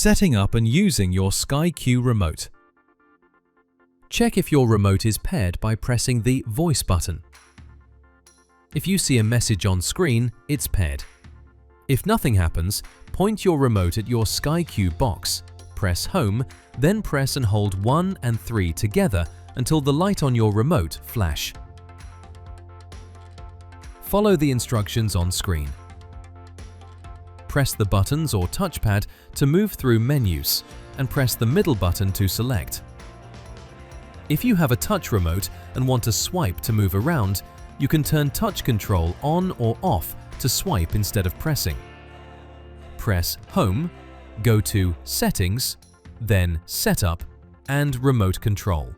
Setting up and using your Sky Q remote. Check if your remote is paired by pressing the Voice button. If you see a message on screen, it's paired. If nothing happens, point your remote at your Sky Q box, press Home, then press and hold 1 and 3 together until the light on your remote flash. Follow the instructions on screen. Press the buttons or touchpad to move through menus and press the middle button to select. If you have a touch remote and want to swipe to move around, you can turn touch control on or off to swipe instead of pressing. Press Home, go to Settings, then Setup and Remote Control.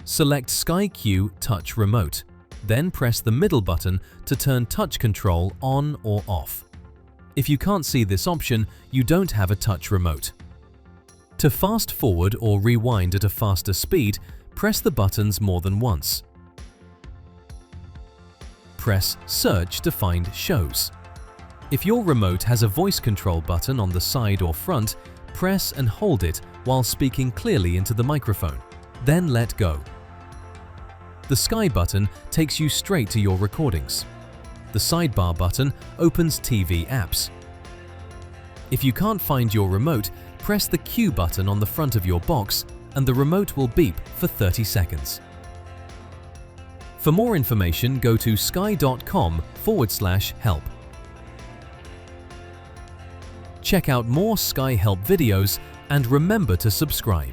Select Sky Q Touch Remote, then press the middle button to turn touch control on or off. If you can't see this option, you don't have a touch remote. To fast forward or rewind at a faster speed, press the buttons more than once. Press Search to find shows. If your remote has a voice control button on the side or front, press and hold it while speaking clearly into the microphone, then let go. The Sky button takes you straight to your recordings. The sidebar button opens TV apps. If you can't find your remote, press the Q button on the front of your box and the remote will beep for 30 seconds. For more information, go to sky.com/help. Check out more Sky Help videos and remember to subscribe.